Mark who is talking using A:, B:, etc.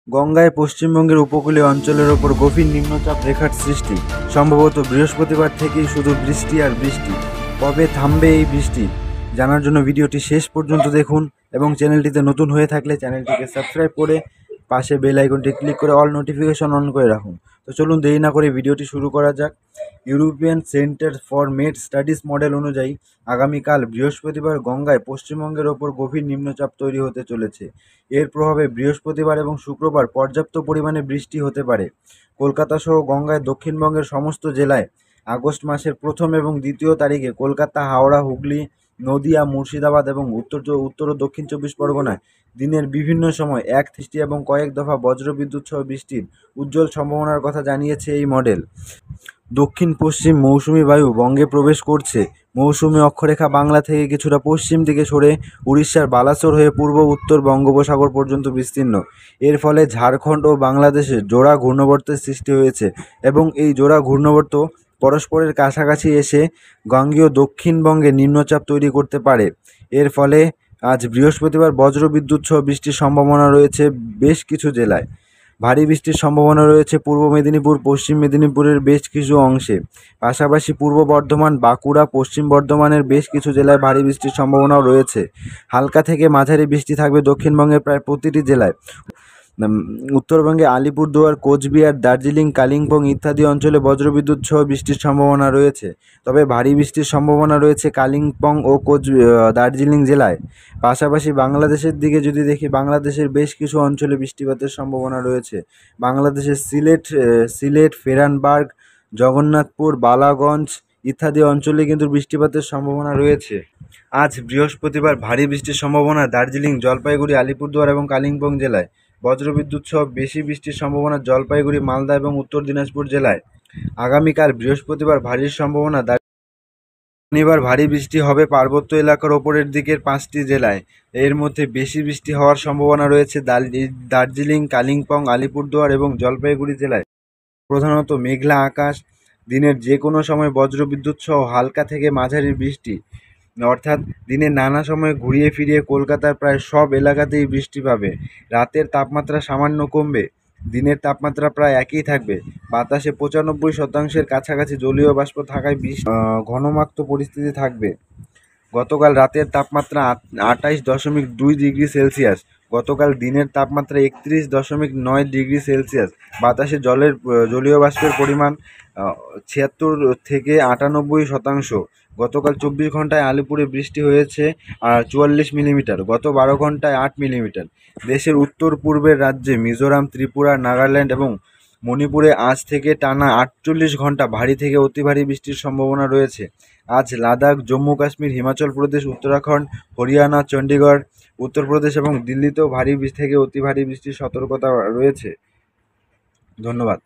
A: গঙ্গায় পশ্চিমবঙ্গের উপকূলীয় অঞ্চলের ওপর গভীর নিম্নচাপ রেখার সৃষ্টি। সম্ভবত বৃহস্পতিবার থেকেই শুধু বৃষ্টি আর বৃষ্টি। কবে থামবে এই বৃষ্টি জানার জন্য ভিডিওটি শেষ পর্যন্ত দেখুন এবং চ্যানেলটিতে নতুন হয়ে থাকলে চ্যানেলটিকে সাবস্ক্রাইব করে পাশে বেল আইকনটি ক্লিক করে অল নোটিফিকেশন অন করে রাখুন। তো চলুন দেরি না করে ভিডিওটি শুরু করা যাক। European centre for met studies model অনুযায়ী আগামীকাল বৃহস্পতিবার গঙ্গায় পশ্চিমবঙ্গের ওপর গভীর নিম্নচাপ তৈরি হতে চলেছে। এর প্রভাবে বৃহস্পতিবার এবং শুক্রবার পর্যাপ্ত পরিমাণে বৃষ্টি হতে পারে। কলকাতা সহ গঙ্গায় দক্ষিণবঙ্গের সমস্ত জেলায় আগস্ট মাসের প্রথম এবং দ্বিতীয় তারিখে কলকাতা, হাওড়া, হুগলি, নদিয়া, মুর্শিদাবাদ এবং উত্তর ও দক্ষিণ 24 পরগনায় দিনের বিভিন্ন সময় বৃষ্টি এবং কয়েক দফা বজ্রবিদ্যুৎ সহ বৃষ্টির উজ্জ্বল সম্ভাবনার কথা জানিয়েছে এই মডেল। দক্ষিণ পশ্চিম মৌসুমি বায়ু বঙ্গে প্রবেশ করছে। মৌসুমি অক্ষরেখা বাংলা থেকে কিছুটা পশ্চিম দিকে সরে উড়িষ্যার বালাসোর হয়ে পূর্ব উত্তর বঙ্গোপসাগর পর্যন্ত বিস্তীর্ণ। এর ফলে ঝাড়খণ্ড ও বাংলাদেশে জোড়া ঘূর্ণাবর্তের সৃষ্টি হয়েছে এবং এই জোড়া ঘূর্ণাবর্ত পরস্পরের কাছাকাছি এসে গাঙ্গেয় দক্ষিণবঙ্গে নিম্নচাপ তৈরি করতে পারে। এর ফলে আজ বৃহস্পতিবার বজ্রবিদ্যুৎ সহ বৃষ্টির সম্ভাবনা রয়েছে বেশ কিছু জেলায়। ভারী বৃষ্টির সম্ভাবনা রয়েছে পূর্ব মেদিনীপুর, পশ্চিম মেদিনীপুরের বেশ কিছু অংশে। পাশাপাশি পূর্ব বর্ধমান, বাঁকুড়া, পশ্চিম বর্ধমানের বেশ কিছু জেলায় ভারী বৃষ্টির সম্ভাবনাও রয়েছে। হালকা থেকে মাঝারি বৃষ্টি থাকবে দক্ষিণবঙ্গের প্রায় প্রতিটি জেলায়। উত্তরবঙ্গে আলিপুরদুয়ার, কোচবিহার, দার্জিলিং, কালিম্পং ইত্যাদি অঞ্চলে বজ্রবিদ্যুৎ সহ বৃষ্টির সম্ভাবনা রয়েছে। তবে ভারী বৃষ্টির সম্ভাবনা রয়েছে কালিম্পং ও দার্জিলিং জেলায়। পাশাপাশি বাংলাদেশের দিকে যদি দেখি, বাংলাদেশের বেশ কিছু অঞ্চলে বৃষ্টিপাতের সম্ভাবনা রয়েছে। বাংলাদেশের সিলেট, ফেরানবার্গ, জগন্নাথপুর, বালাগঞ্জ ইত্যাদি অঞ্চলে কিন্তু বৃষ্টিপাতের সম্ভাবনা রয়েছে। আজ বৃহস্পতিবার ভারী বৃষ্টির সম্ভাবনা দার্জিলিং, জলপাইগুড়ি, আলিপুরদুয়ার এবং কালিম্পং জেলায়। বজ্রবিদ্যুৎ সহ বেশি বৃষ্টির সম্ভাবনা জলপাইগুড়ি, মালদা এবং উত্তর দিনাজপুর জেলায়। আগামীকাল বৃহস্পতিবার ভারীর সম্ভাবনা শনিবার ভারী বৃষ্টি হবে পার্বত্য এলাকার ওপরের দিকের 5টি জেলায়। এর মধ্যে বেশি বৃষ্টি হওয়ার সম্ভাবনা রয়েছে দার্জিলিং, কালিম্পং, আলিপুরদুয়ার এবং জলপাইগুড়ি জেলায়। প্রধানত মেঘলা আকাশ, দিনের যে কোনো সময় বজ্রবিদ্যুৎ সহ হালকা থেকে মাঝারি বৃষ্টি, অর্থাৎ দিনের নানা সময় ঘুরিয়ে ফিরিয়ে কলকাতার প্রায় সব এলাকাতেই বৃষ্টি পাবে। রাতের তাপমাত্রা সামান্য কমবে, দিনের তাপমাত্রা প্রায় একই থাকবে। বাতাসে 95% কাছাকাছি জলীয় বাষ্প থাকায় ঘনমাক্ত পরিস্থিতি থাকবে। গতকাল রাতের তাপমাত্রা 28.2 ডিগ্রি সেলসিয়াস। গতকাল দিনের তাপমাত্রা 31.9 ডিগ্রি সেলসিয়াস। বাতাসে জলীয় বাষ্পের পরিমাণ 76 থেকে 98%। গতকাল 24 ঘন্টায় আলিপুরে বৃষ্টি হয়েছে 44 মিলিমিটার। গত 12 ঘন্টায় 8 মিলিমিটার। দেশের উত্তর পূর্বের রাজ্যে মিজোরাম, ত্রিপুরা, নাগাল্যান্ড এবং মণিপুরে আজ থেকে টানা 48 ঘন্টা ভারী থেকে অতি ভারী বৃষ্টির সম্ভাবনা রয়েছে। আজ লাদাখ, জম্মু কাশ্মীর, হিমাচল প্রদেশ, উত্তরাখণ্ড, হরিয়ানা, চণ্ডীগড়, উত্তরপ্রদেশ এবং দিল্লিতেও ভারী থেকে অতি ভারী বৃষ্টির সতর্কতা রয়েছে। ধন্যবাদ।